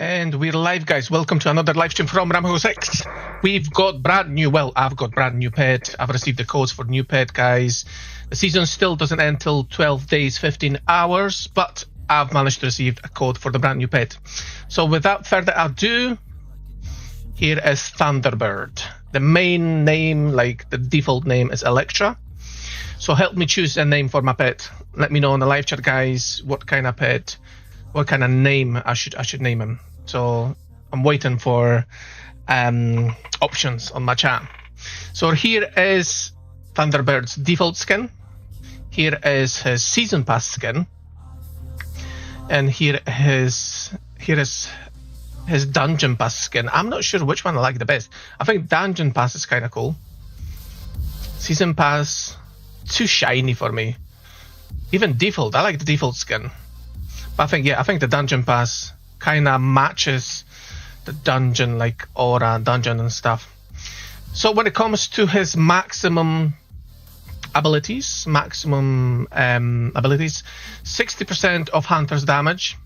And we're live, guys. Welcome to another live stream from RamechusX. We've got brand new, well, I've got brand new pet. I've received the codes for new pet, guys. The season still doesn't end till 12 days, 15 hours, but I've managed to receive a code for the brand new pet. So without further ado, here is Thunderbird. The main name, like the default name, is Electra. So help me choose a name for my pet. Let me know in the live chat, guys, what kind of pet, what kind of name I should name him. So I'm waiting for options on my chat. So here is Thunderbird's default skin. Here is his season pass skin, and here is his dungeon pass skin. I'm not sure which one I like the best. I think dungeon pass is kind of cool. Season pass, too shiny for me. Even default, I like the default skin. But I think the dungeon pass kind of matches the dungeon, like aura, dungeon and stuff. So when it comes to his maximum abilities, 60% of Hunter's damage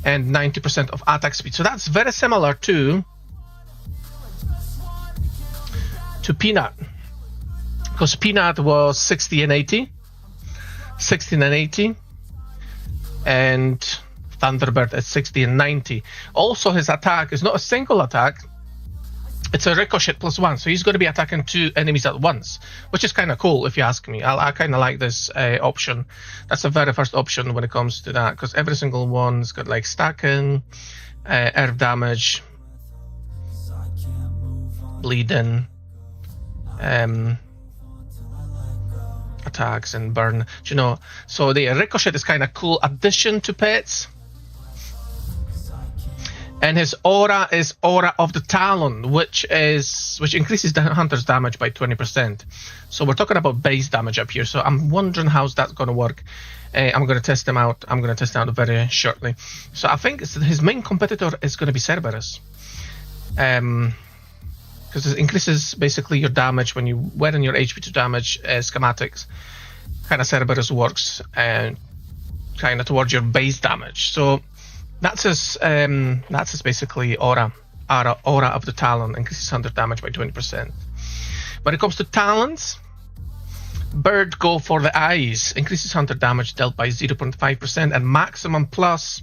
and 90% of attack speed. So that's very similar to Peanut, because Peanut was 60 and 80, 16 and 80, and Thunderbird at 60 and 90. Also, his attack is not a single attack, it's a ricochet +1, so he's going to be attacking 2 enemies at once, which is kind of cool if you ask me. I kind of like this option. That's the very first option when it comes to that, because every single one's got like stacking, earth damage, bleeding, attacks and burn, you know. So the ricochet is kind of cool addition to pets. And his aura is Aura of the Talon, which increases the hunter's damage by 20%. So we're talking about base damage up here. So I'm wondering how's that going to work. I'm going to test them out. I'm going to test them out very shortly. So I think his main competitor is going to be Cerberus. Because it increases basically your damage when you wearing your HP to damage schematics. Kind of Cerberus works kind of towards your base damage. So that's his basically aura of the Talon, increases 100 damage by 20%. When it comes to talents, Bird go for the eyes, increases 100 damage dealt by 0.5%, and maximum plus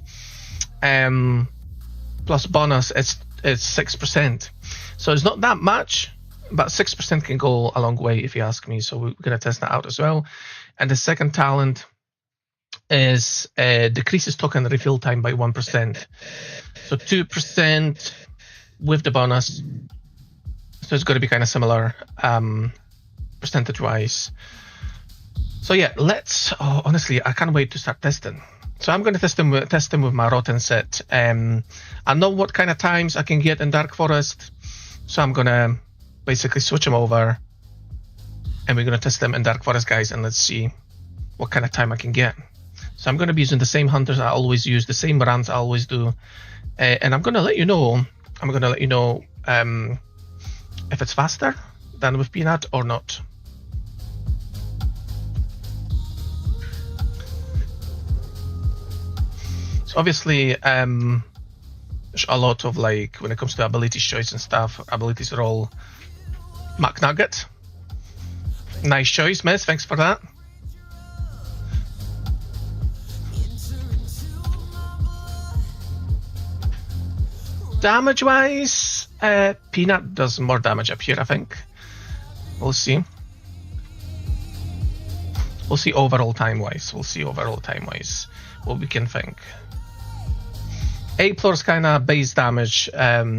bonus is 6%. So it's not that much, but 6% can go a long way if you ask me. So we're gonna test that out as well. And the second talent is decreases token refill time by 1%. So 2% with the bonus. So it's going to be kind of similar percentage-wise. So yeah, honestly, I can't wait to start testing. So I'm going to test them with my Rotten set. I know what kind of times I can get in Dark Forest. So I'm going to basically switch them over. And we're going to test them in Dark Forest, guys. And let's see what kind of time I can get. So I'm going to be using the same hunters I always use, the same runs I always do, and I'm going to let you know. If it's faster than with Peanut or not. So obviously, there's a lot of like when it comes to abilities choice and stuff. Abilities roll. McNugget, nice choice, miss. Thanks for that. Damage wise, Peanut does more damage up here, I think. We'll see. We'll see overall time wise. What we can think. Aplor's kind of base damage.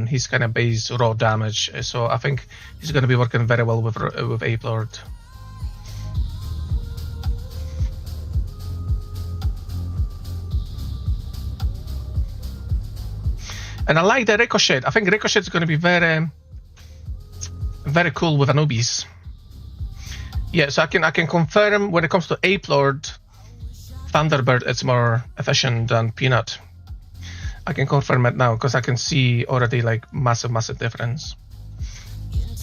He's kind of base raw damage. So I think he's going to be working very well with Aplor. And I like the Ricochet. I think Ricochet is going to be very, very cool with Anubis. Yeah, so I can confirm when it comes to Ape Lord, Thunderbird it's more efficient than Peanut. I can confirm it now because I can see already like massive difference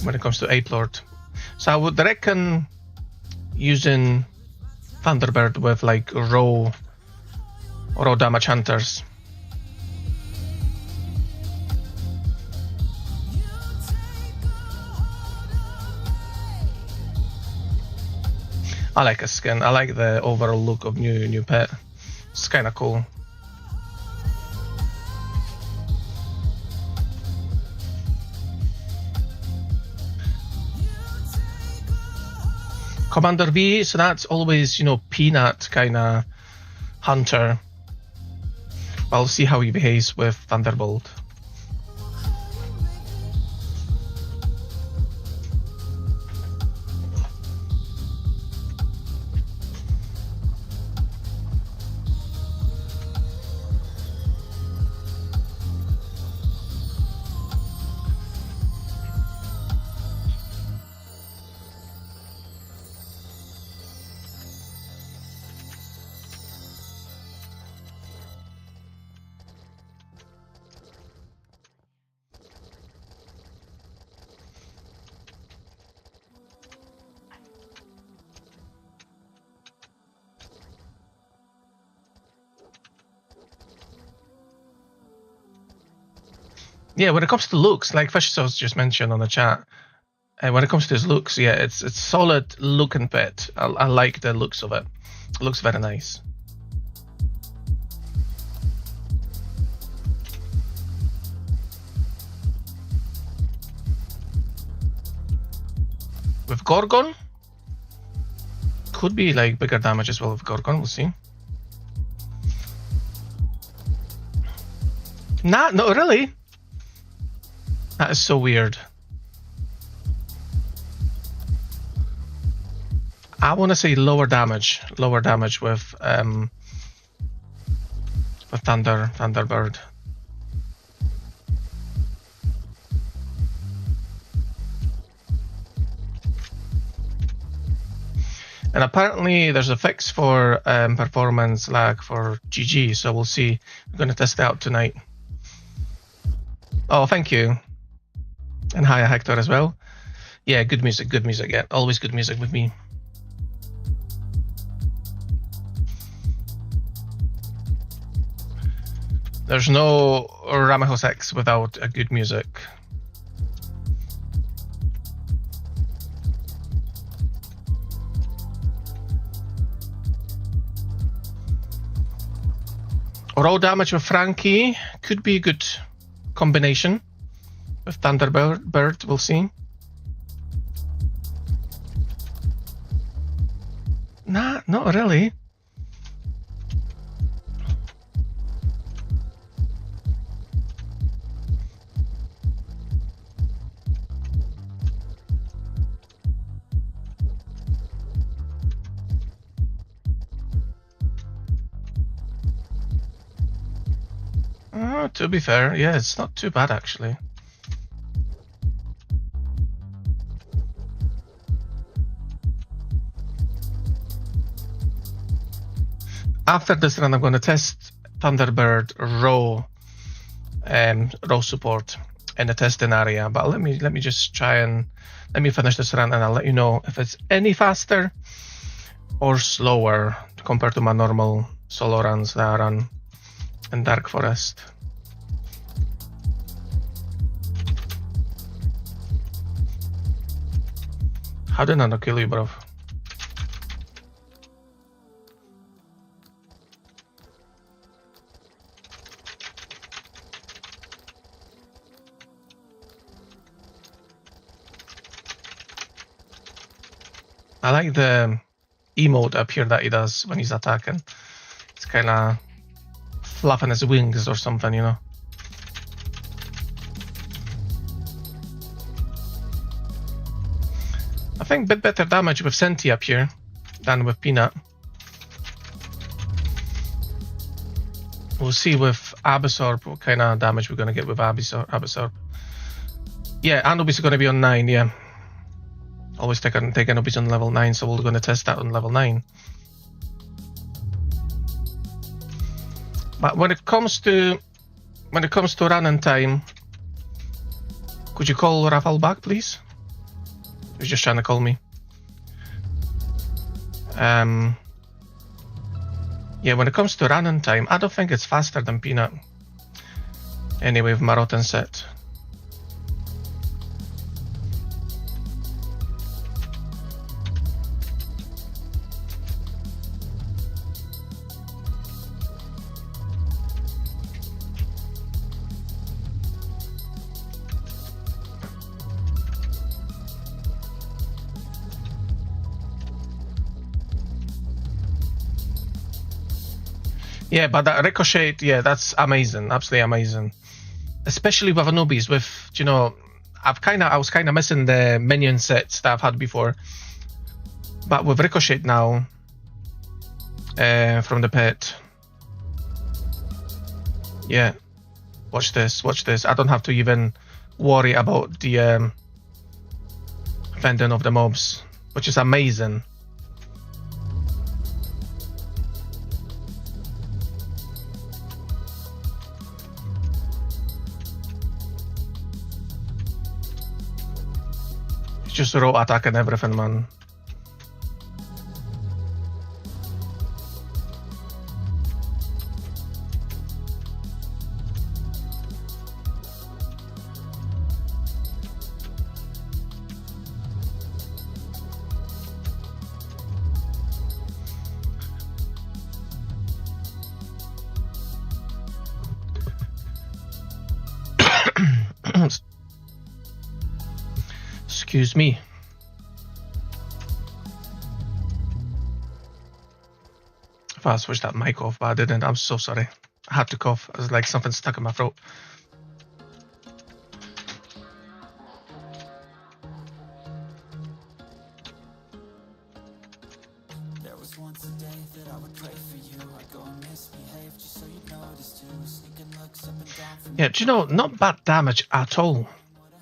when it comes to Ape Lord. So I would reckon using Thunderbird with like raw damage hunters I like a skin. I like the overall look of new pet. It's kind of cool. Commander V, so that's always, you know, peanut kind of hunter. I'll see how he behaves with Thunderbolt. Yeah, when it comes to looks, like Fish Sauce just mentioned on the chat, when it comes to his looks, yeah, it's solid looking pet. I like the looks of it. It looks very nice. With Gorgon, could be like bigger damage as well with Gorgon. We'll see. Nah, not really. That is so weird. I want to say lower damage with Thunderbird. And apparently there's a fix for performance lag for GG, so we'll see. We're going to test it out tonight. Oh, thank you. And hi, Hector, as well. Yeah, good music, yeah. Always good music with me. There's no RamechusX without a good music. Raw damage with Frankie could be a good combination. With Thunderbird, we'll see. Nah, not really. To be fair, yeah, it's not too bad actually. After this run, I'm going to test Thunderbird raw support in the testing area. But let me just try and let me finish this run, and I'll let you know if it's any faster or slower compared to my normal solo runs that I run in Dark Forest. How did I not kill you, bro? I like the emote up here that he does when he's attacking. It's kind of fluffing his wings or something, you know. I think a bit better damage with Senti up here than with Peanut. We'll see with Absorb what kind of damage we're going to get with Absorb. Yeah, Anubis is going to be on 9, yeah. Always take Anubis on level 9, so we're going to test that on level 9. But when it comes to running time, could you call Rafal back, please? He's just trying to call me. Yeah, when it comes to running time, I don't think it's faster than Peanut. Anyway, with my rotten set. Yeah, but that ricochet, yeah, that's amazing, absolutely amazing. Especially with Anubis, with, you know, I was kind of missing the minion sets that I've had before. But with ricochet now, from the pet, yeah, watch this. I don't have to even worry about the fending of the mobs, which is amazing. It's just raw attack and everything, man. Excuse me. If I switched that mic off, but I didn't. I'm so sorry. I had to cough. It was like something stuck in my throat. There was once a day that I would pray for you. I'd go and misbehave just so you'd notice too. Sneaking looks up and down from Yeah, do you know, not bad damage at all.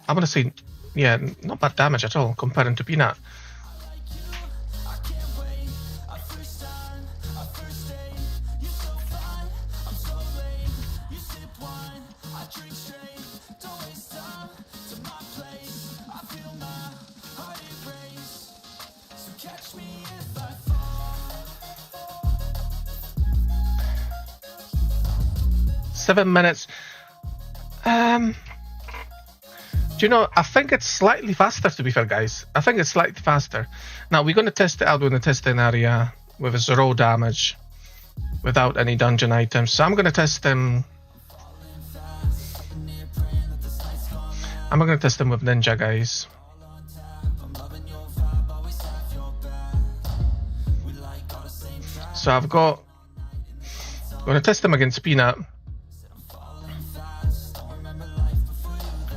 I'm gonna say, yeah, not bad damage at all comparing to Peanut. I can't wait. Our first time, our first date. You're so fine, I'm so late. You sip wine, I drink straight. Don't waste time to my place. I feel my heart erase. So catch me if I fall. 7 minutes. Do you know, I think it's slightly faster, to be fair, guys. I think it's slightly faster. Now, we're going to test it out in the testing area with 0 damage, without any dungeon items. So I'm going to test them. I'm going to test them with Ninja, guys. So I'm going to test them against Peanut.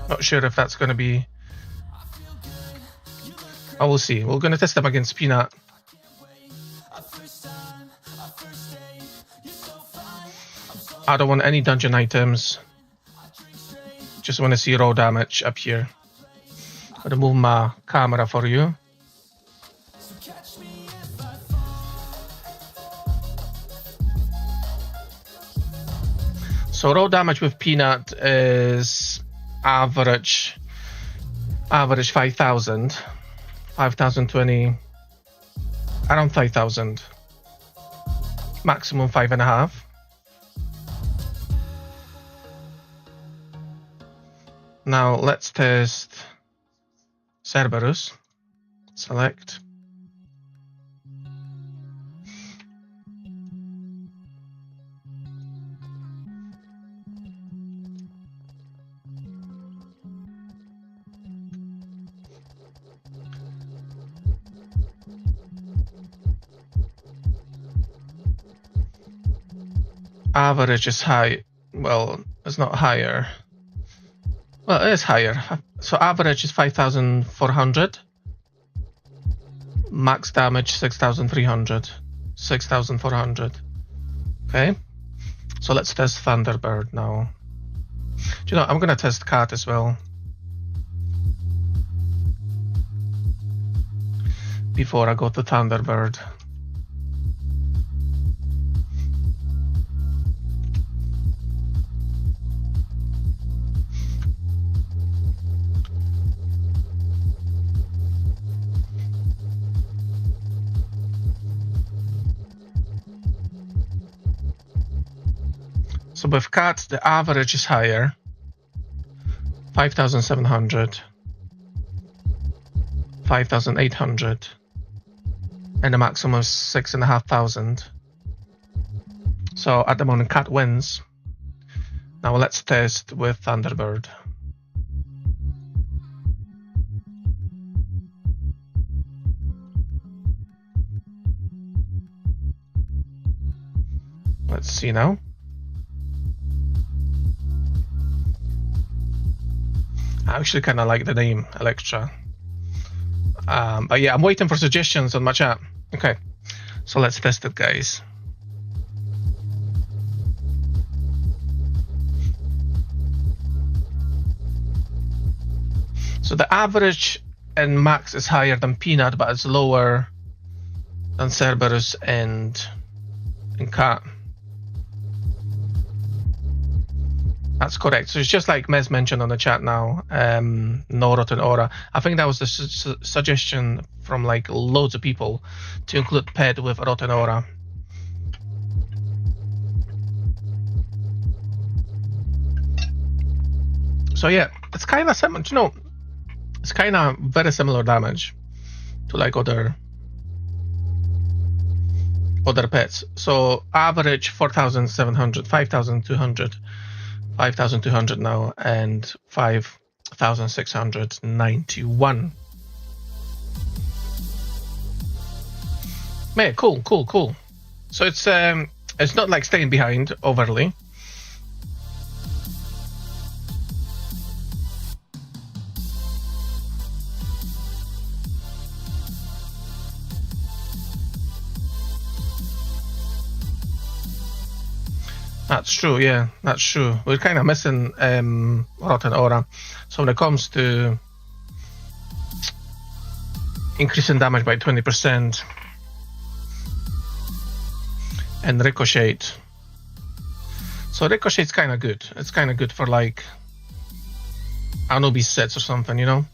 Not sure if that's going to be... I will see. We're going to test them against Peanut. I don't want any dungeon items. Just want to see raw damage up here. I'm going to move my camera for you. So raw damage with Peanut is average 5,000, 5,020, around 5,000, maximum 5.5. Now let's test Cerberus. Select. Average is high. Well, it's not higher. Well, it is higher. So average is 5,400. Max damage 6,300. 6,400. Okay. So let's test Thunderbird now. Do you know, I'm gonna test Cat as well. Before I go to Thunderbird. So with Cat, the average is higher, 5,700, 5,800, and the maximum is 6,500. So at the moment, Cat wins. Now let's test with Thunderbird. Let's see now. I actually kind of like the name Electra. But yeah, I'm waiting for suggestions on my chat. Okay, so let's test it, guys. So the average and max is higher than Peanut, but it's lower than Cerberus and Cat. That's correct. So it's just like Mez mentioned on the chat now, no Rotten Aura. I think that was the suggestion from like loads of people to include PET with Rotten Aura. So yeah, it's kind of similar, you know, it's kind of very similar damage to like other pets. So average 4,700, 5,200. 5,200 now and 5,691. Yeah, cool. So it's not like staying behind overly. That's true, yeah, that's true. We're kind of missing Rotten Aura. So when it comes to increasing damage by 20% and ricochet. So ricochet's kind of good. It's kind of good for like Anubis sets or something, you know?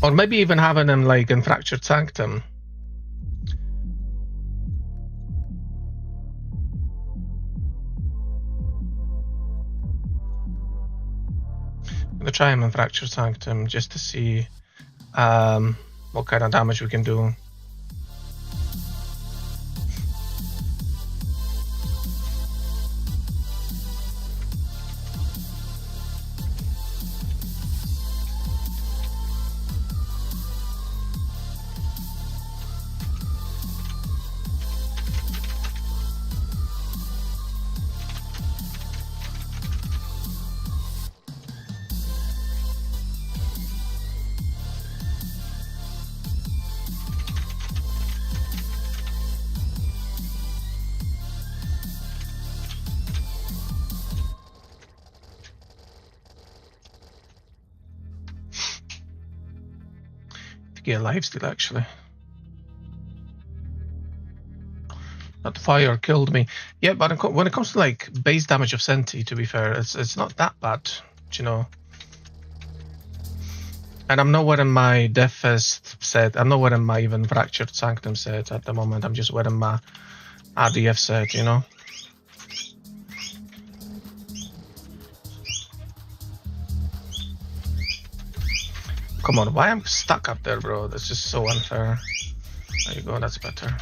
Or maybe even having him like in Fractured Sanctum. I'm gonna try him in Fractured Sanctum just to see what kind of damage we can do. Yeah, lifesteal actually. That fire killed me. Yeah, but when it comes to like base damage of Senti, to be fair, it's not that bad, you know. And I'm not wearing my Death Fist set. I'm not wearing my even Fractured Sanctum set at the moment. I'm just wearing my RDF set, you know. Come on, why am I stuck up there, bro? That's just so unfair. There you go, that's better.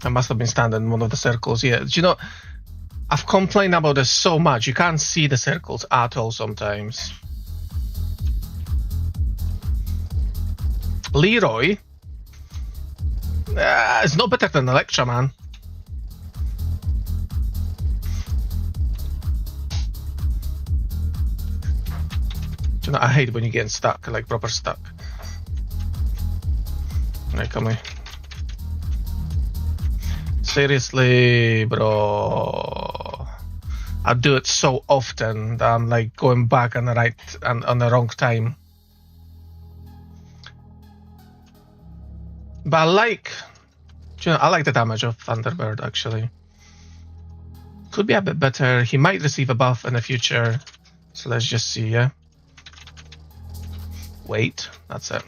I must have been standing in one of the circles. Yeah, do you know, I've complained about this so much. You can't see the circles at all sometimes. Leroy? It's not better than Electra, man. Do you know, I hate when you get stuck, like proper stuck. Alright, come here. Seriously, bro. I do it so often that I'm like going back on the right and on the wrong time. But I like, you know, I like the damage of Thunderbird actually. Could be a bit better. He might receive a buff in the future. So let's just see, yeah. Wait, that's it.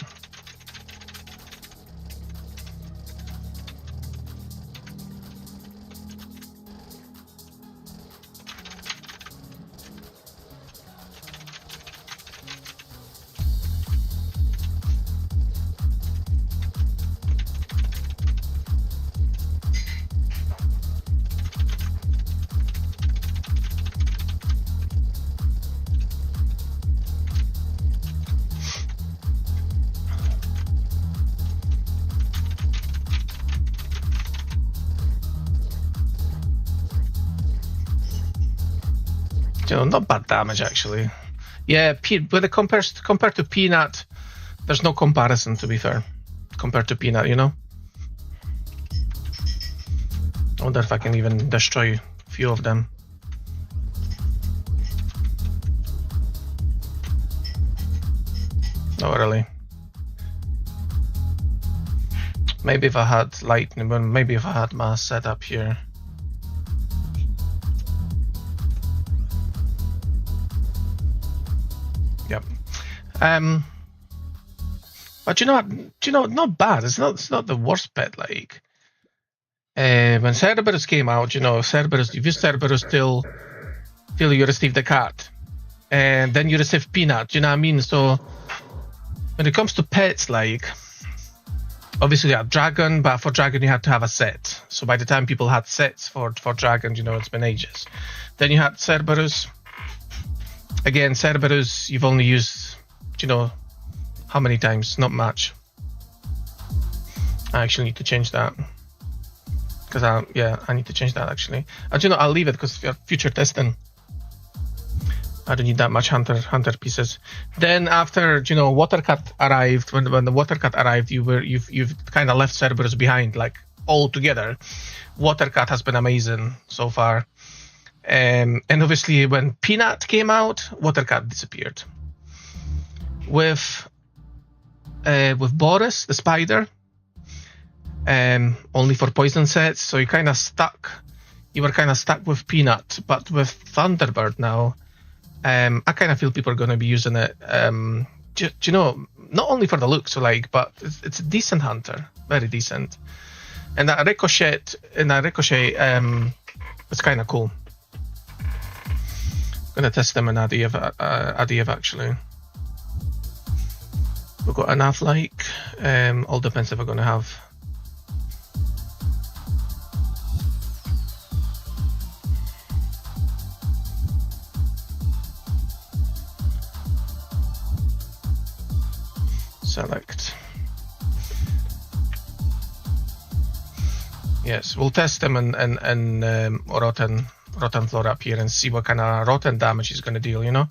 You know, not bad damage actually. Yeah, with the compared to Peanut, there's no comparison, to be fair. Compared to Peanut, you know. I wonder if I can even destroy a few of them. Not really. Maybe if I had lightning, maybe if I had mass set up here. Yep. But you know what? Not bad. It's not the worst pet. Like when Cerberus came out, you know, Cerberus, you use Cerberus till you receive the card, and then you receive Peanut. You know what I mean? So when it comes to pets, like obviously a dragon, but for dragon you had to have a set. So by the time people had sets for dragon, you know, it's been ages. Then you had Cerberus. Again, Cerberus, you've only used, you know, how many times? Not much. I actually need to change that. Because I need to change that actually. And you know, I'll leave it because for future testing, I don't need that much hunter pieces. Then after, you know, Watercat arrived, when the Watercat arrived, you've kind of left Cerberus behind, like altogether. Watercat has been amazing so far. And obviously when Peanut came out, Watercat disappeared. With Boris, the spider, only for poison sets, so you were kind of stuck with Peanut. But with Thunderbird now, I kind of feel people are going to be using it, you know, not only for the looks, but it's a decent hunter, very decent. And that ricochet, it's kind of cool. I'm gonna test them in Adiev actually. We've got enough, like, all depends if we're gonna have. Select. Yes, we'll test them in rotten floor up here and see what kind of rotten damage he's going to deal, you know?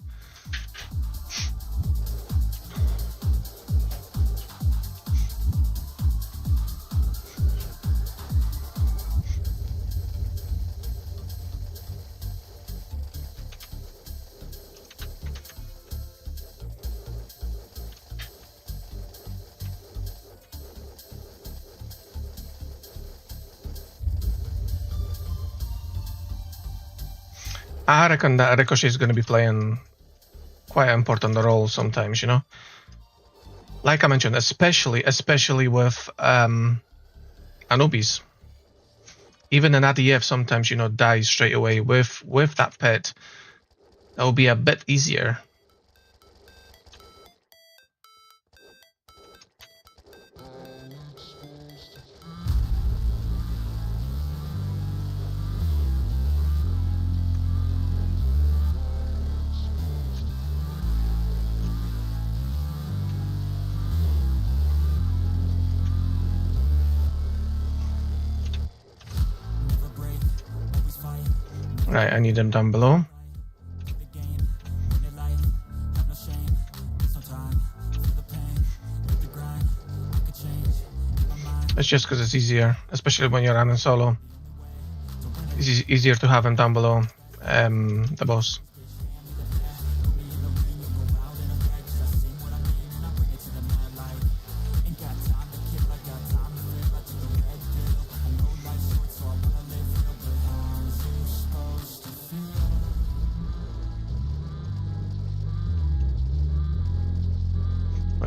I reckon that Ricochet is going to be playing quite an important role sometimes, you know? Like I mentioned, especially with Anubis. Even an ADF sometimes, you know, dies straight away. With that pet, that will be a bit easier. Right, I need them down below. It's just because it's easier, especially when you're running solo. It's easier to have him down below the boss.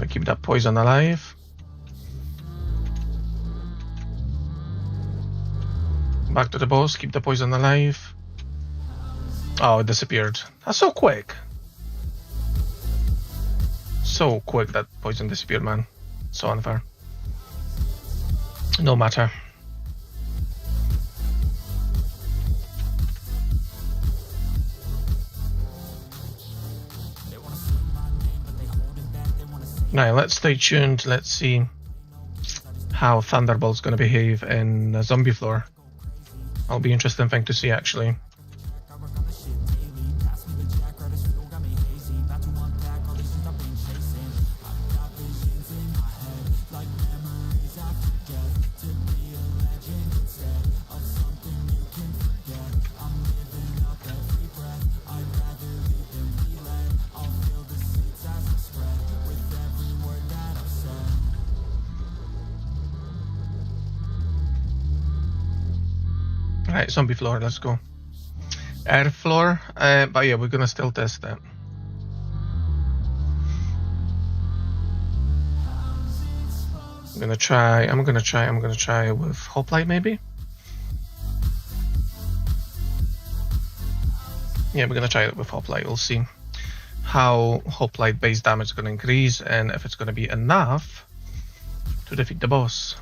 Keep that poison alive. Back to the boss, keep the poison alive. Oh, it disappeared. That's so quick. So quick that poison disappeared, man. So unfair. No matter. Now let's stay tuned. Let's see how Thunderbolt's going to behave in Zombie Floor. That'll be an interesting thing to see, actually. Right, zombie floor, let's go. Air floor, but yeah, we're gonna still test that. I'm gonna try with hoplite maybe. Yeah, we're gonna try it with hoplite. We'll see how hoplite base damage is gonna increase and if it's gonna be enough to defeat the boss.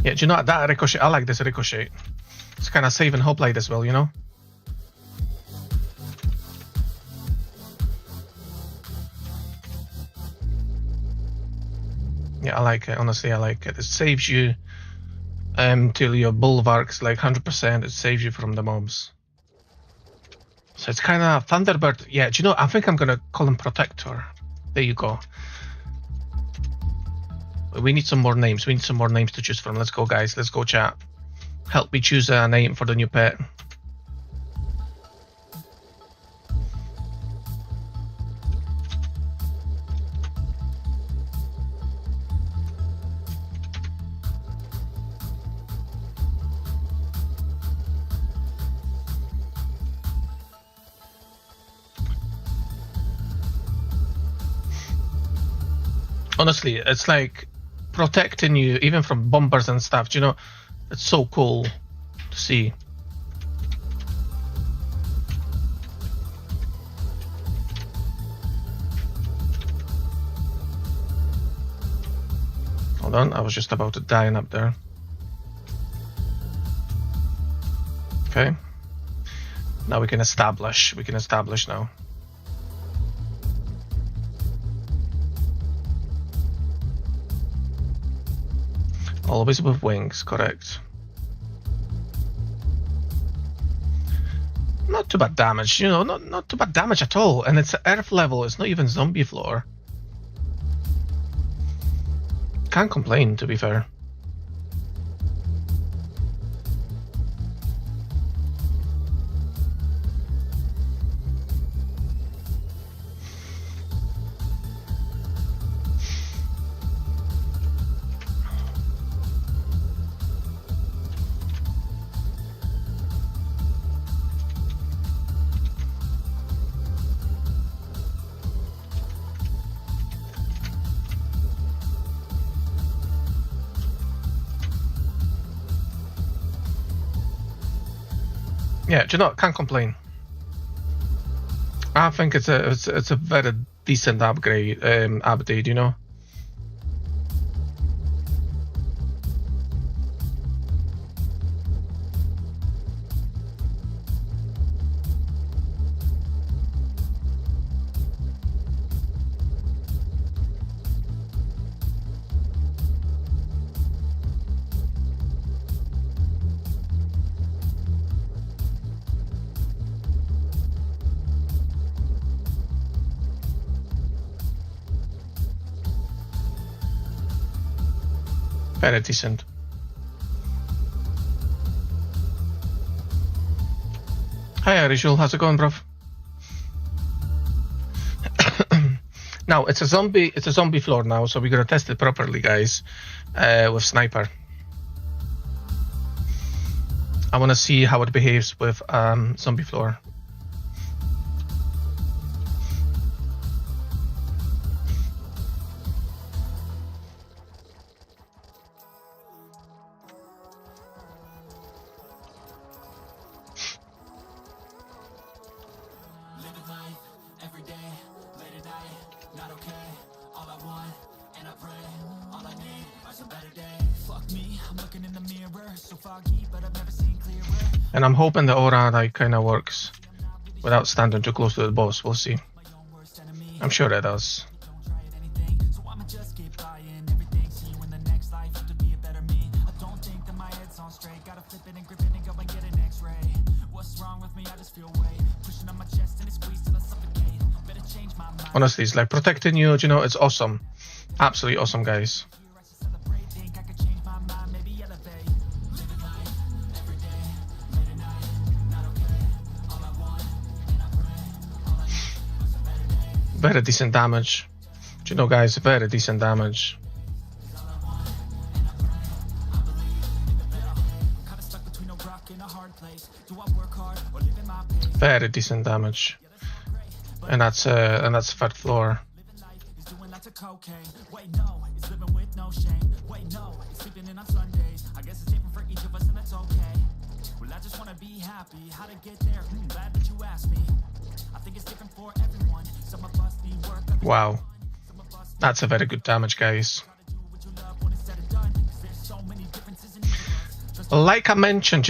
Yeah, do you know that ricochet? I like this ricochet. It's kind of saving hoplite as well, you know? Yeah, I like it. Honestly, I like it. It saves you till your bulwark's like 100%. It saves you from the mobs. So it's kind of Thunderbird. Yeah, do you know? I think I'm gonna call him Protector. There you go. We need some more names. We need some more names to choose from. Let's go, guys. Let's go, chat. Help me choose a name for the new pet. Honestly, it's like protecting you even from bombers and stuff. You know, it's so cool to see. Hold on, I was just about to die up there. Okay. Now we can establish. We can establish now. Always with wings, correct. Not too bad damage, you know, not too bad damage at all. And it's earth level, it's not even zombie floor. Can't complain, to be fair. Yeah, do you know, can't complain. I think it's a very decent update, you know. Very decent. Hi Arishul, how's it going, bruv? Now it's a zombie floor now, so we're gonna test it properly, guys, with sniper. I wanna see how it behaves with zombie floor. And I'm hoping the aura like kind of works without standing too close to the boss. We'll see. I'm sure it does. Honestly, it's like protecting you, you know, it's awesome. Absolutely awesome, guys. Very decent damage. Do you know, guys, very decent damage. Very decent damage. And that's third floor. Wow. That's a very good damage, guys. Like I mentioned,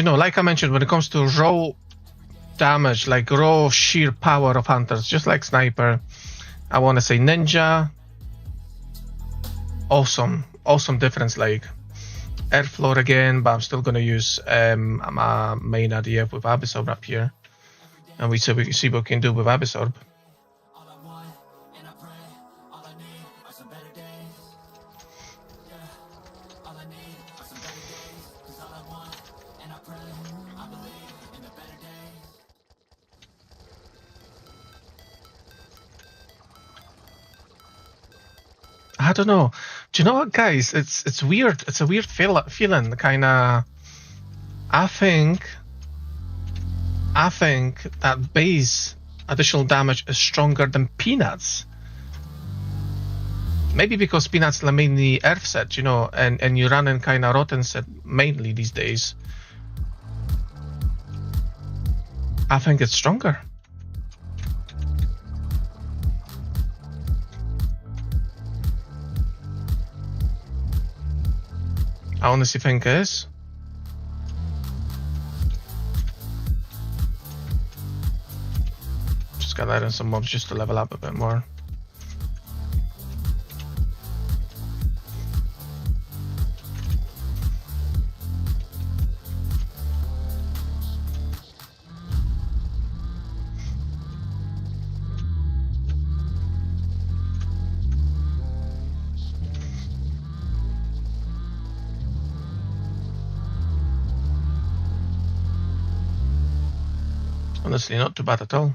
when it comes to raw damage, like raw sheer power of hunters, just like sniper, I want to say ninja. Awesome difference. Like air floor again, but I'm still gonna use my main ADF with Absorb up here, and we see what we can do with Absorb. I don't know. Do you know what, guys? It's weird. It's a weird feeling. Kind of. I think that base additional damage is stronger than Peanuts. Maybe because Peanuts are mainly Earth set, and you run in kind of Rotten set mainly these days. I think it's stronger. I honestly think it is. Just gotta add in some mobs just to level up a bit more. Honestly, not too bad at all.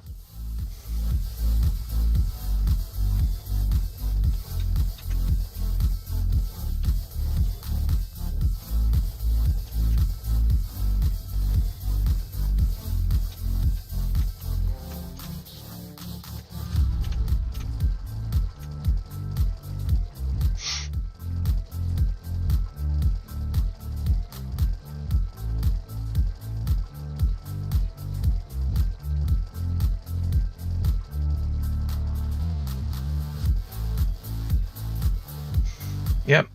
Yep.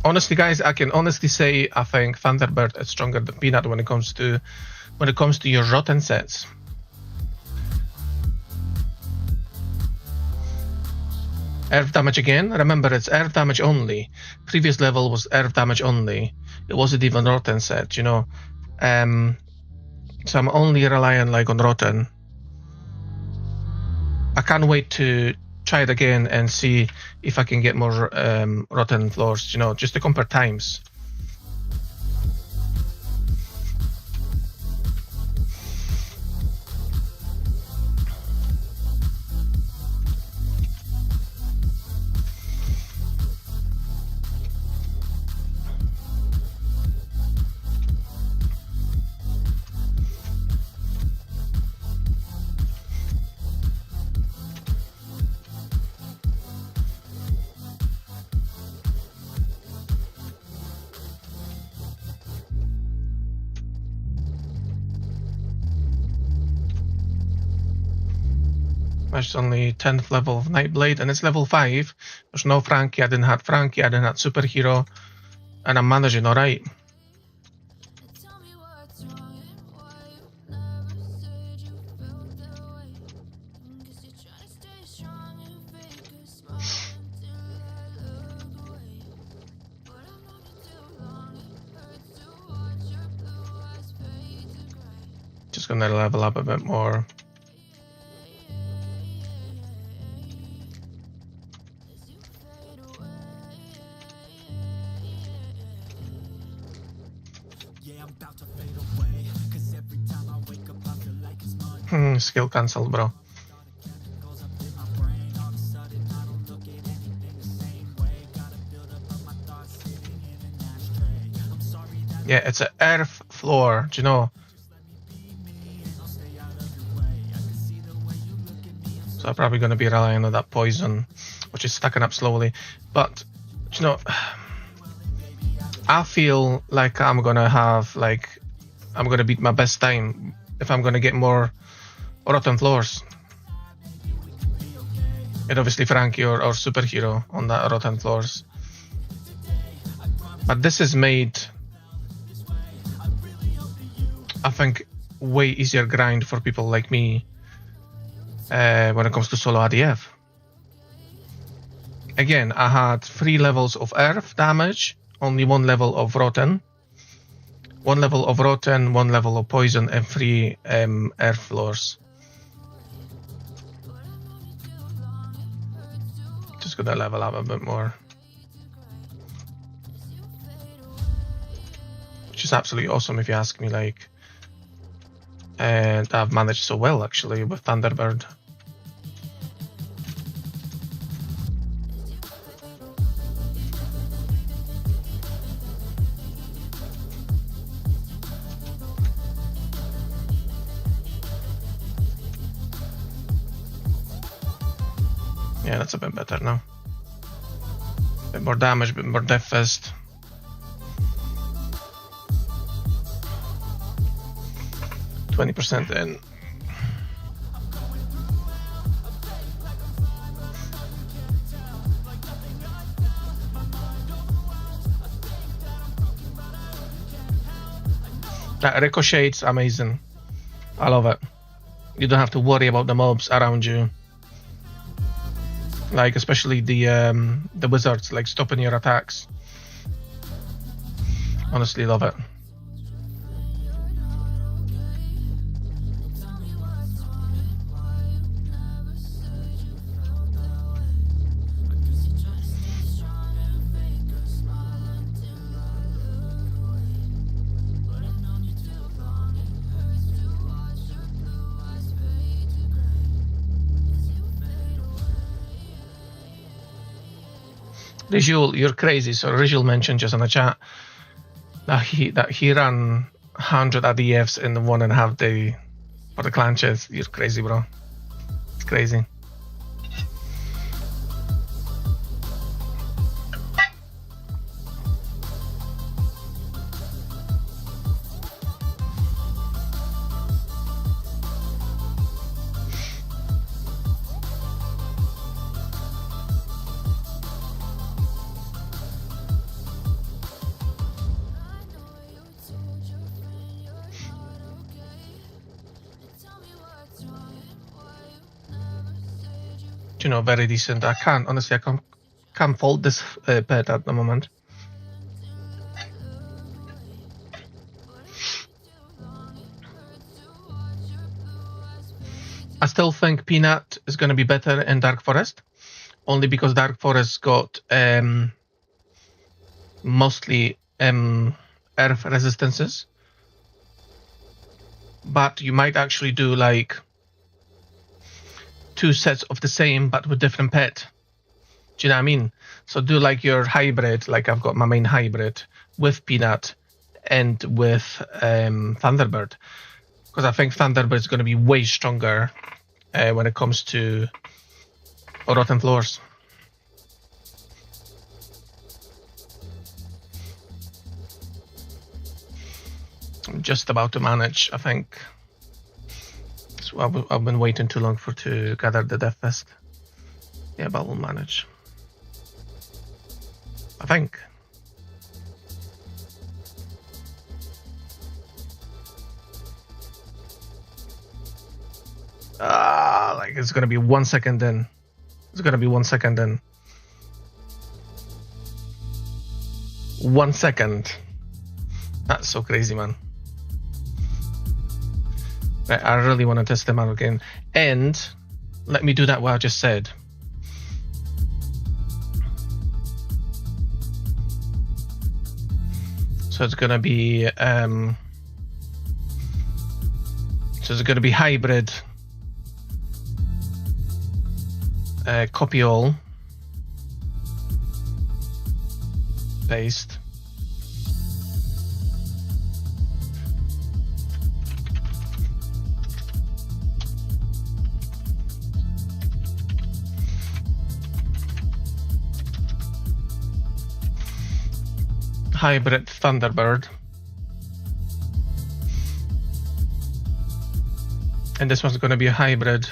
Honestly, guys, I can honestly say I think Thunderbird is stronger than Peanut when it comes to your Rotten sets. Earth damage again. Remember, it's earth damage only. Previous level was earth damage only. It wasn't even Rotten set, So I'm only relying on Rotten. I can't wait to try it again and see if I can get more Rotten floors, just to compare times. There's only 10th level of Nightblade, and it's level 5. There's no Frankie. I didn't have Frankie. I didn't have Superhero, and I'm managing all right. Just gonna level up a bit more. Skill cancelled, bro. Yeah, it's an earth floor. Do you know? So I'm probably going to be relying on that poison, which is stacking up slowly. But, you know, I feel like I'm going to beat my best time if I'm going to get more rotten floors. And obviously Frankie or Superhero on that rotten floors. But this is made, I think, way easier grind for people like me when it comes to solo ADF. Again, I had 3 levels of earth damage, only 1 level of rotten, 1 level of rotten, 1 level of poison, and 3 earth floors. Just gonna level up a bit more, which is absolutely awesome if you ask me. Like, and I've managed so well actually with Thunderbird. Yeah, that's a bit better now. A bit more damage, a bit more death fist. %20 in. That ricochete's amazing. I love it. You don't have to worry about the mobs around you. Like, especially the wizards, like stopping your attacks. Honestly, love it. Rijul, you're crazy. So Rijul mentioned just in the chat that he ran 100 ADFs in 1.5 days for the clan chest. You're crazy, bro. It's crazy. You know, very decent. I can't fault this pet at the moment. I still think Peanut is going to be better in Dark Forest, only because Dark Forest got mostly earth resistances. But you might actually do like 2 sets of the same but with different pet. Do you know what I mean? So do like your hybrid, like I've got my main hybrid with Peanut and with Thunderbird, because I think Thunderbird is going to be way stronger when it comes to rotten floors. I'm just about to manage, I think. So I've been waiting too long to gather the death fest. Yeah, but we'll manage, I think. Like it's gonna be 1 second in. It's gonna be 1 second in. 1 second. That's so crazy, man. I really want to test them out again. And let me do that what I just said. So it's gonna be hybrid, copy all, paste, hybrid Thunderbird. And this one's going to be a hybrid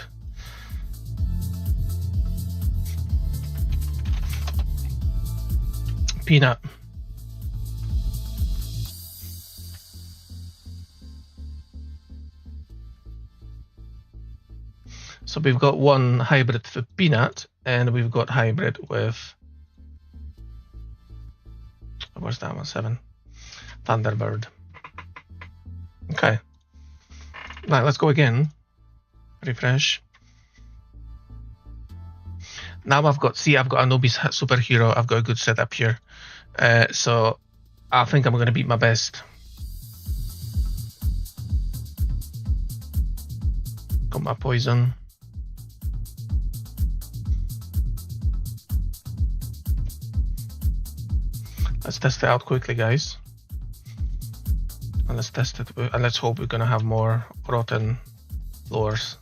Peanut. So we've got one hybrid for Peanut, and we've got hybrid with, where's that one? 7. Thunderbird. Okay. Right, let's go again. Refresh. Now I've got Anubis superhero. I've got a good setup here. So I think I'm going to beat my best. Got my poison. Let's test it out quickly, guys. And let's test it, and let's hope we're gonna have more rotten floors.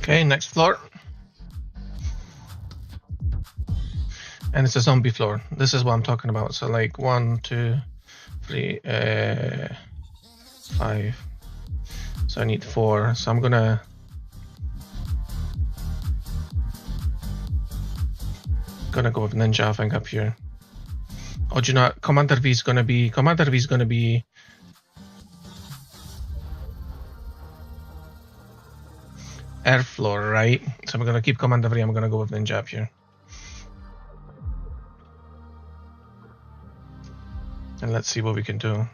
Okay, next floor. And it's a zombie floor. This is what I'm talking about. So like 1, 2, 3, 5. So I need 4. So I'm gonna go with Ninja, I think, up here. Oh, do you know, Commander V is gonna be air floor, right? So I'm gonna keep Commander V. I'm gonna go with Ninja up here. And let's see what we can do.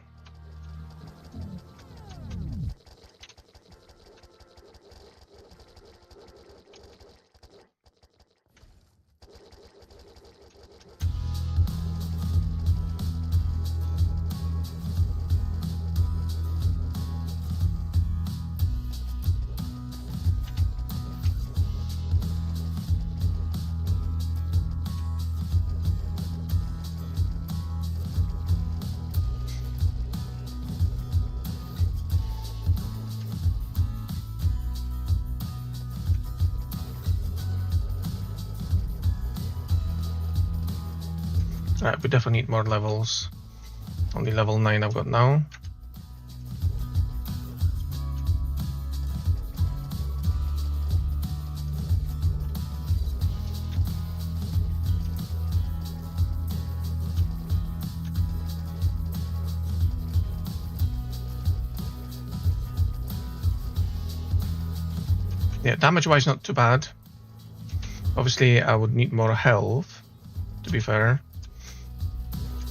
Right, we definitely need more levels. Only level 9 I've got now. Yeah, damage-wise, not too bad. Obviously, I would need more health, to be fair.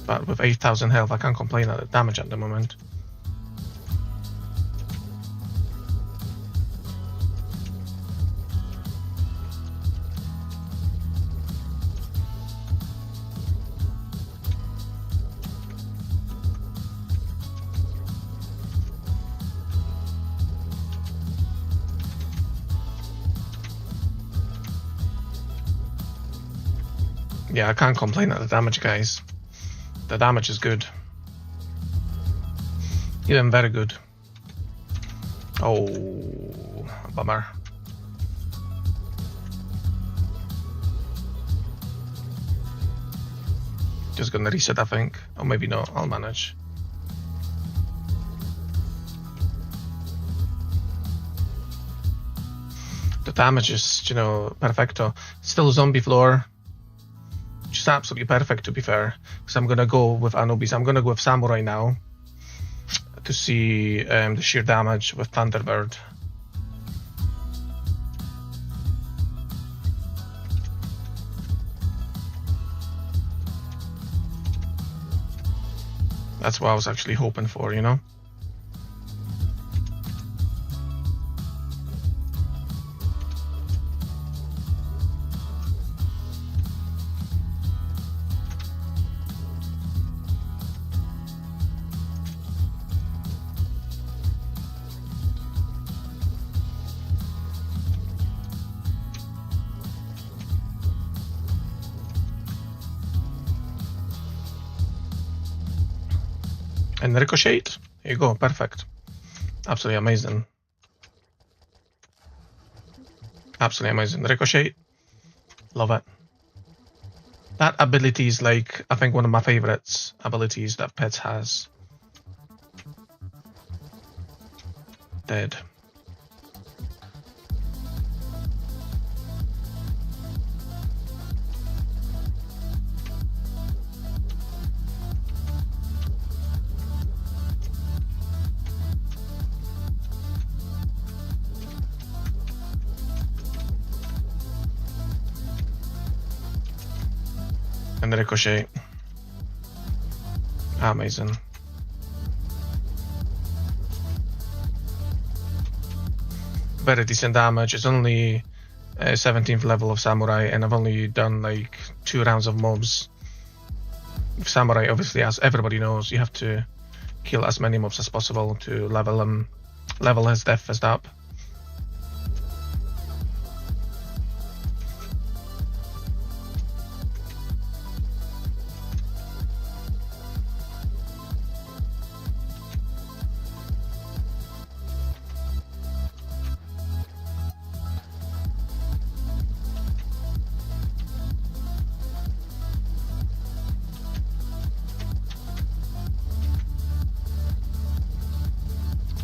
But with 8,000 health, I can't complain at the damage at the moment. Yeah, I can't complain at the damage, guys. The damage is good. Even very good. Oh, bummer. Just gonna reset, I think. Or maybe not, I'll manage. The damage is, you know, perfecto. Still zombie floor. Just absolutely perfect, to be fair. Because I'm gonna go with Anubis. I'm gonna go with Samurai now to see the sheer damage with Thunderbird. That's what I was actually hoping for, you know? And ricochet. There you go, perfect. Absolutely amazing. Absolutely amazing. Ricochet. Love it. That ability is like, I think, one of my favorites abilities that PET has. Dead. And ricochet. Amazing. Very decent damage. It's only 17th level of Samurai, and I've only done like 2 rounds of mobs. Samurai, obviously, as everybody knows, you have to kill as many mobs as possible to level his death up.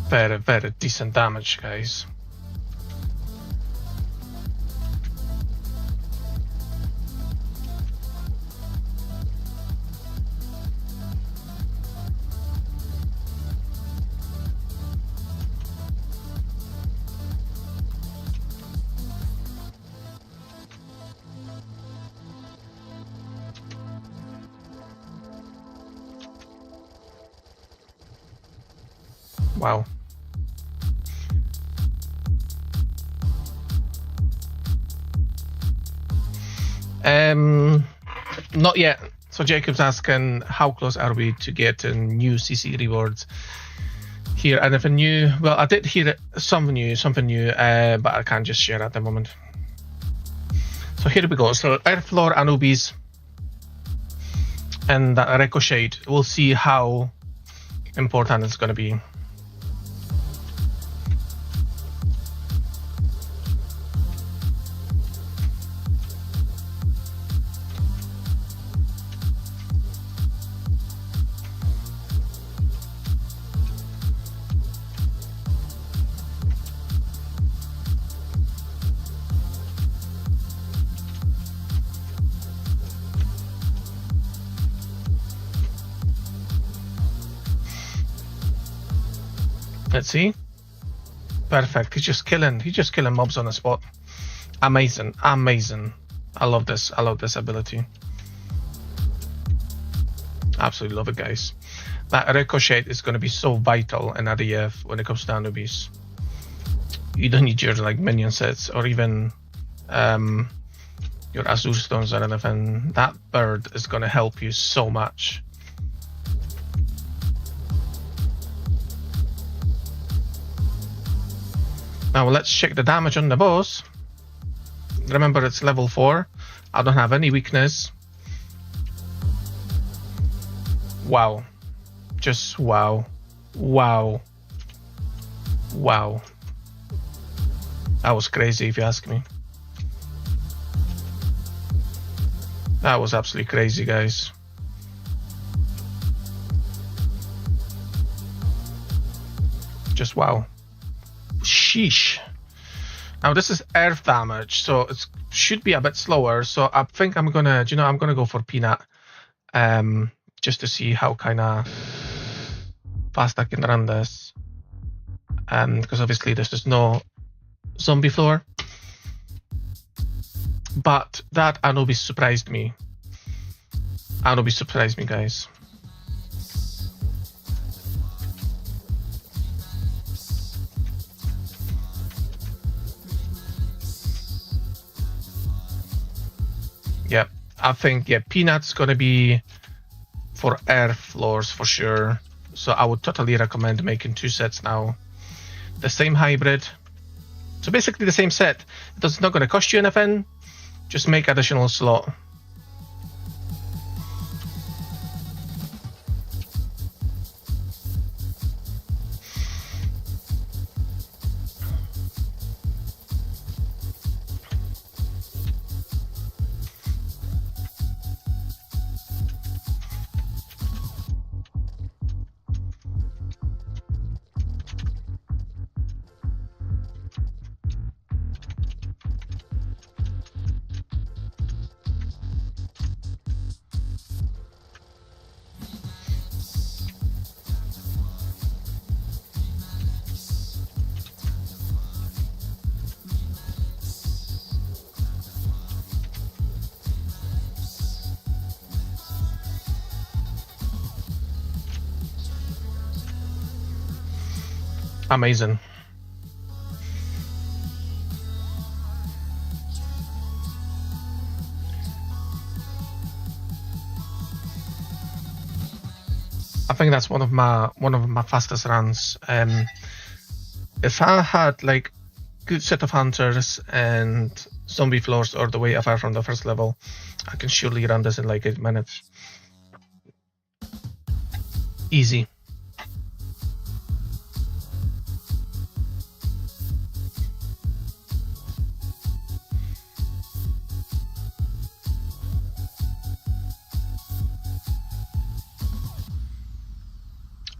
Very, very decent damage, guys. Wow. Not yet. So Jacob's asking, how close are we to getting new CC rewards? Hear anything new? Well, I did hear something new, but I can't just share at the moment. So here we go. So Earth Floor Anubis and that Ricochet. We'll see how important it's going to be. Let's see. Perfect. He's just killing mobs on the spot. Amazing. Amazing. I love this. I love this ability. Absolutely love it, guys. That ricochet is going to be so vital in REF when it comes to Anubis. You don't need your like minion sets or even your Azure Stones or anything. That bird is going to help you so much. Now let's check the damage on the boss. Remember, it's level 4. I don't have any weakness. Wow. Just wow. Wow. Wow. That was crazy if you ask me. That was absolutely crazy, guys. Just wow. Sheesh. Now this is earth damage, so it should be a bit slower. So I think I'm gonna, I'm gonna go for Peanut, just to see how kind of fast I can run this. Because obviously there's just no zombie floor. But that Anubis surprised me. Anubis surprised me, guys. Yeah, I think Peanut's gonna be for earth floors for sure. So I would totally recommend making 2 sets now. The same hybrid. So basically the same set. It's not gonna cost you anything. Just make additional slot. Amazing. I think that's one of my fastest runs. If I had like good set of hunters and zombie floors all the way apart from the first level, I can surely run this in like 8 minutes. Easy.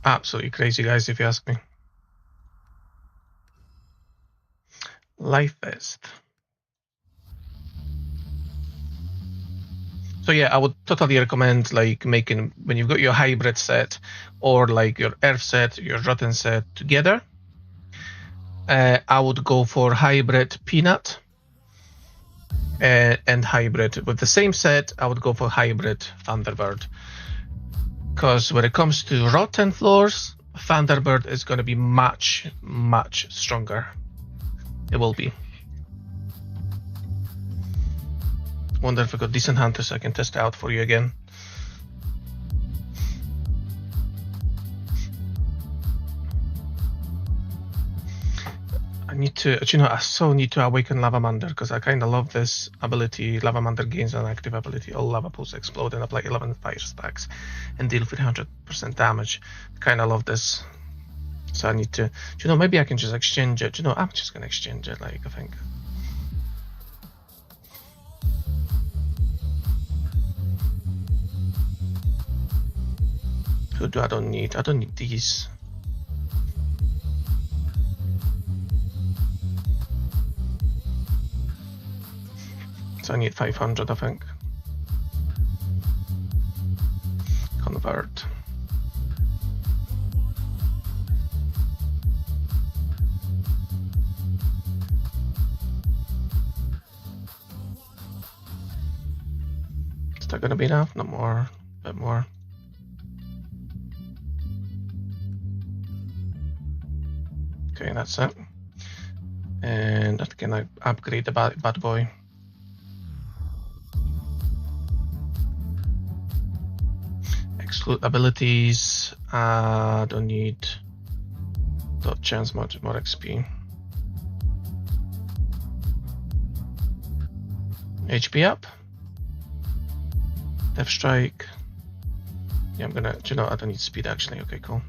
Absolutely crazy, guys, if you ask me. Life vest. So yeah, I would totally recommend like making, when you've got your hybrid set or like your earth set, your rotten set together, I would go for hybrid Peanut and hybrid. With the same set, I would go for hybrid Thunderbird. Because when it comes to rotten floors, Thunderbird is going to be much, much stronger. It will be. Wonder if I got decent hunters I can test out for you again. I need to, I so need to awaken Lavamander because I kind of love this ability. Lavamander gains an active ability. All lava pools explode and apply 11 fire stacks and deal 300% damage. Kind of love this. So I need to, maybe I can just exchange it. I'm just going to exchange it, like, I think. Who do I don't need? I don't need these. So I need 500, I think. Convert. Is that going to be enough? No more. A bit more. Okay, that's it. And that can I upgrade the bad boy. Exclude abilities. Don't need dot chance, more XP. HP up. Death strike. Yeah, I'm gonna. Do you know? I don't need speed actually. Okay, cool.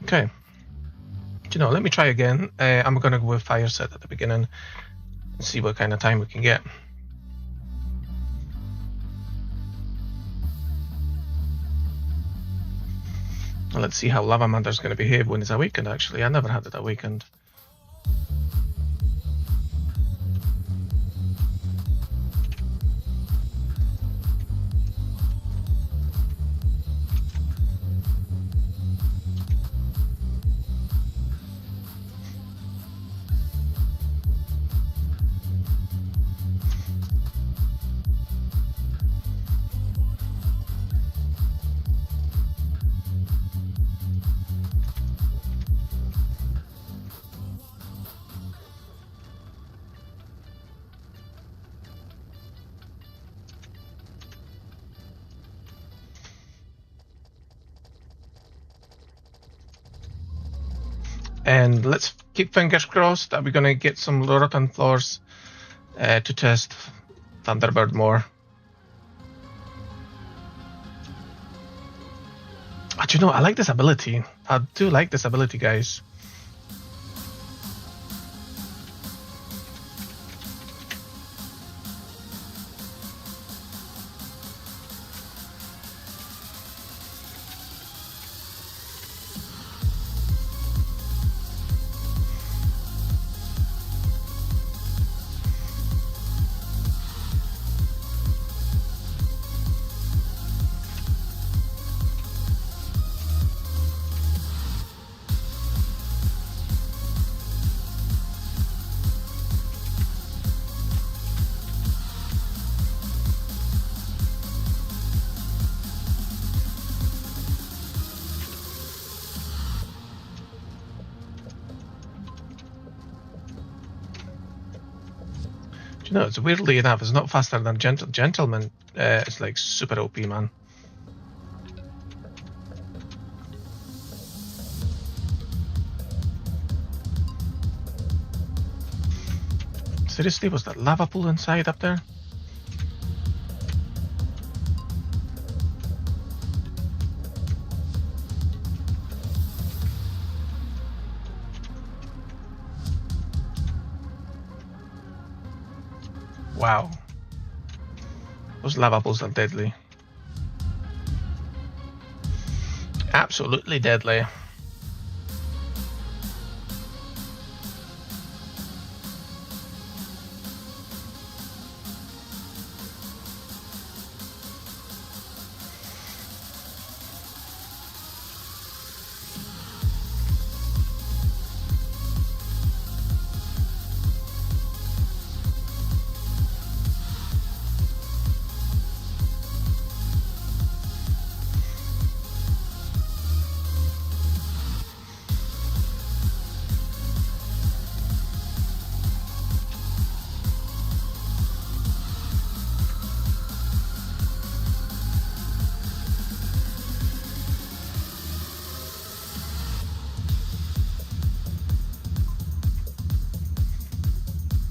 Okay. Do you know? Let me try again. I'm gonna go with fire set at the beginning and see what kind of time we can get. Let's see how Lavamander's going to behave when it's awakened, actually. I never had it awakened. And let's keep fingers crossed that we're going to get some rotten floors to test Thunderbird more. But you know, I like this ability. I do like this ability, guys. You know, it's weirdly enough, it's not faster than Gentleman. It's like super OP, man. Seriously, was that lava pool inside up there? Wow. Those lava pools are deadly. Absolutely deadly.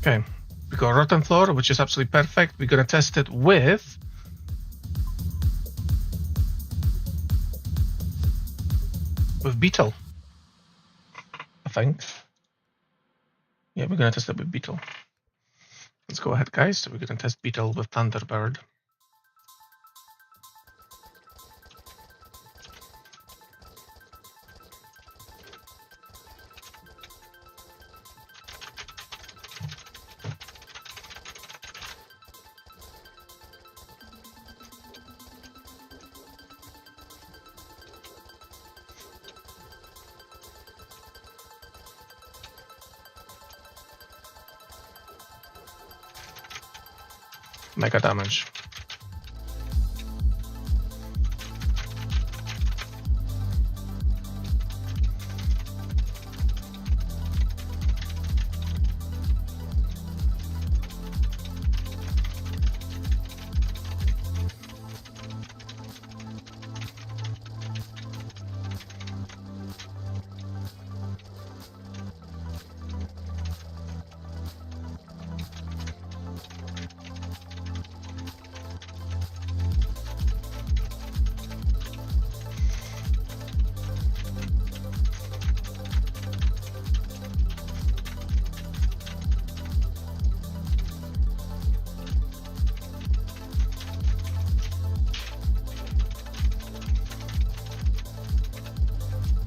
Okay, we got rotten floor, which is absolutely perfect. We're gonna test it with Beetle, I think. Yeah, we're gonna test it with Beetle. Let's go ahead, guys. So we're gonna test Beetle with Thunderbird. mega damage.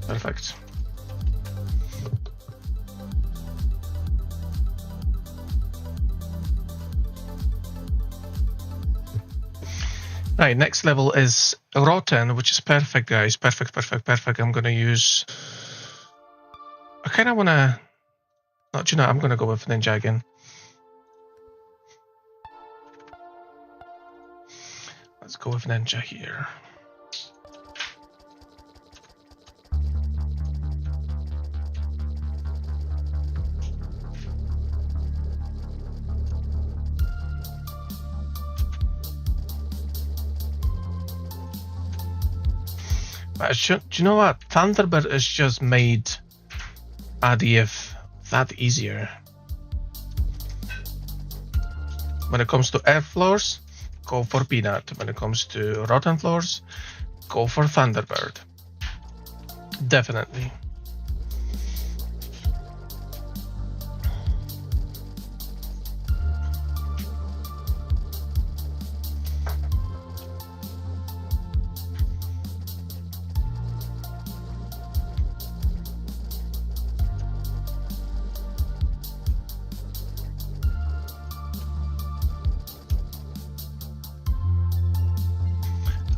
Perfect. Right, next level is Rotten, which is perfect, guys. Perfect. I'm going to use... I kind of want to... No, do you know, I'm going to go with Ninja again. Let's go with Ninja here. But do you know what? Thunderbird is just made ADF that easier. When it comes to air floors, go for Peanut. When it comes to rotten floors, go for Thunderbird. Definitely.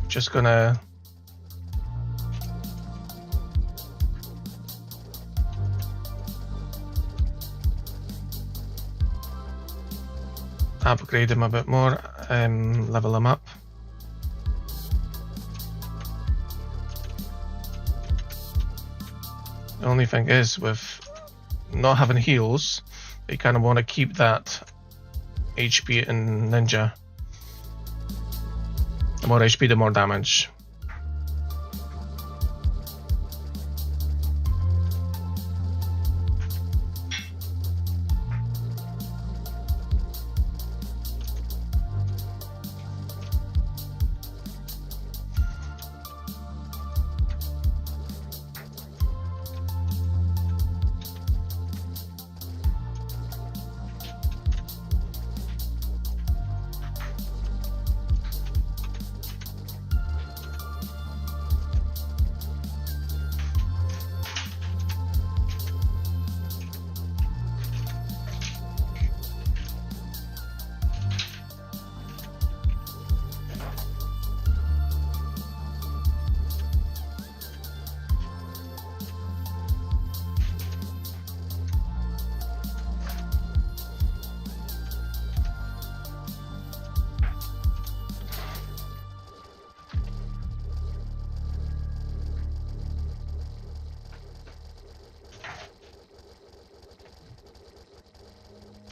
Just gonna upgrade him a bit more and level him up. The only thing is, with not having heals, you kind of want to keep that HP in Ninja. The more HP, the more damage.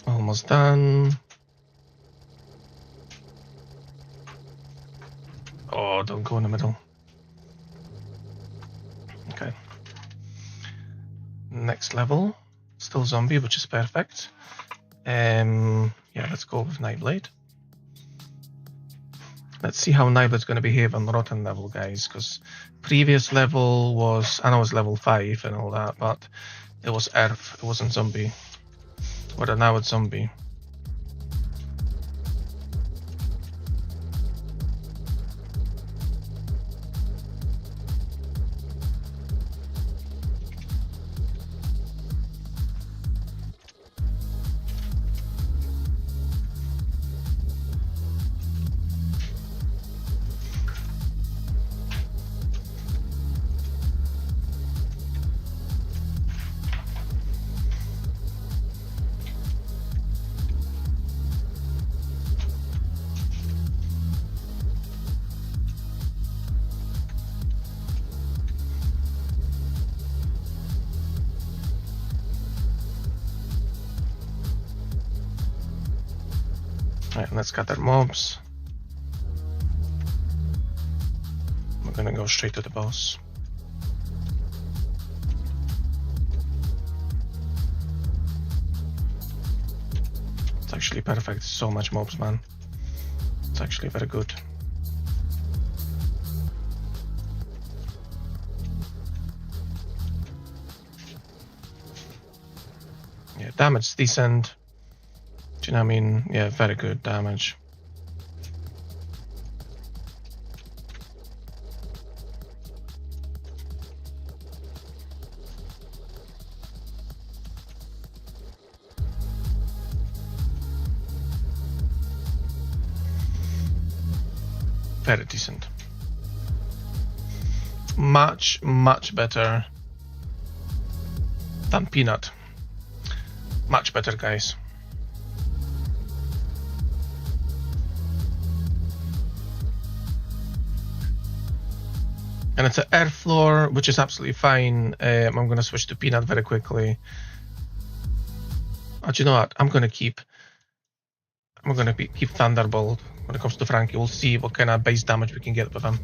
Almost done. Oh, don't go in the middle. Okay. Next level. Still zombie, which is perfect. Yeah, let's go with Nightblade. Let's see how Nightblade's going to behave on Rotten level, guys, because previous level was, I know it was level 5 and all that, but it was Earth, it wasn't zombie. But now it's zombie. Right, let's gather mobs. We're gonna go straight to the boss. It's actually perfect. So much mobs, man. It's actually very good. Yeah, damage is decent. Do you know what I mean? Yeah, very good damage. Very decent. Much, much better than Peanut. Much better, guys. And it's an air floor, which is absolutely fine. I'm going to switch to Peanut very quickly. Oh, do you know what? I'm going to keep Thunderbolt when it comes to Frankie. We'll see what kind of base damage we can get with him.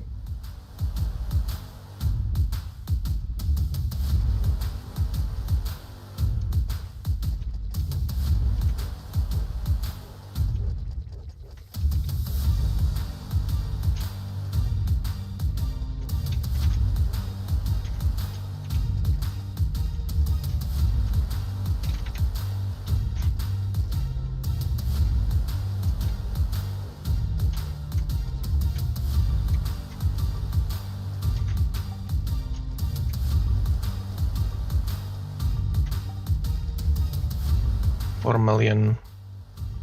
$4 million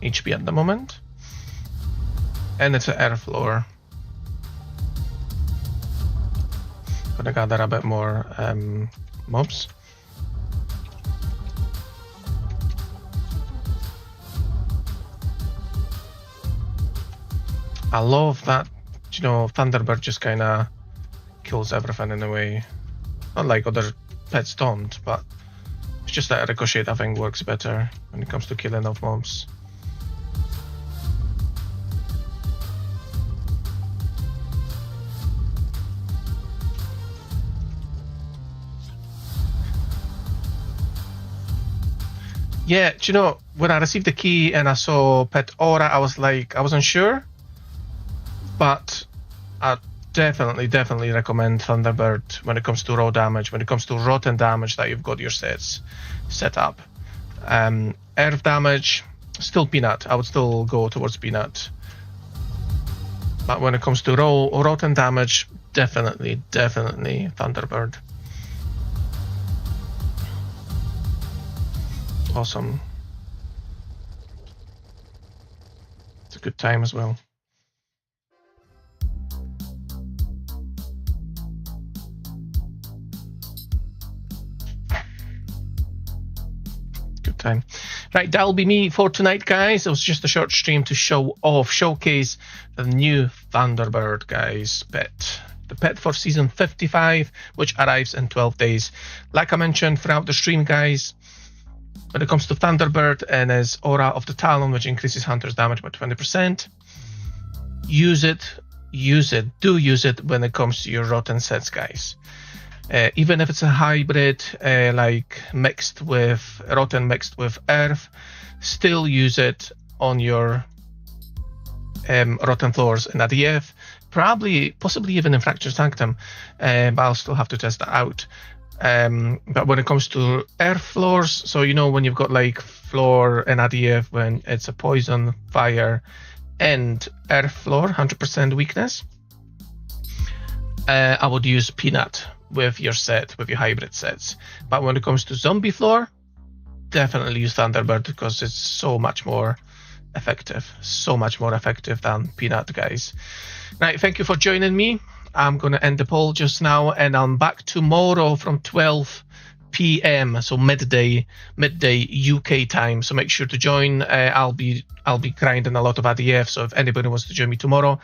HP at the moment, and it's an air floor. Gonna gather a bit more mobs. I love that, you know, Thunderbird just kind of kills everything in a way. Not like other pets don't, but it's just that ricochet, I think, works better when it comes to killing of mobs. Yeah, do you know, when I received the key and I saw Pet Aura, I was like, I wasn't sure, but I definitely recommend Thunderbird when it comes to raw damage, when it comes to rotten damage that you've got your sets set up. Earth damage, still Peanut. I would still go towards Peanut. But when it comes to rotten damage, definitely Thunderbird. Awesome. It's a good time as well. Good time. Right, that'll be me for tonight, guys. It was just a short stream to showcase the new Thunderbird, guys, pet. The pet for season 55, which arrives in 12 days. Like I mentioned throughout the stream, guys, when it comes to Thunderbird and his Aura of the Talon, which increases Hunter's damage by 20%, use it, do use it when it comes to your rotten sets, guys. Even if it's a hybrid, like mixed with rotten mixed with earth, still use it on your rotten floors in ADF, possibly even in Fractured Sanctum, but I'll still have to test that out. But when it comes to earth floors, so you know when you've got like floor and ADF when it's a poison, fire, and earth floor, 100% weakness, I would use Peanut with your set, with your hybrid sets. But when it comes to zombie floor, definitely use Thunderbird because it's so much more effective than Peanut, guys. Right, thank you for joining me. I'm going to end the poll just now, and I'm back tomorrow from 12 p.m. so midday UK time. So make sure to join. I'll be grinding a lot of ADF. So if anybody wants to join me tomorrow,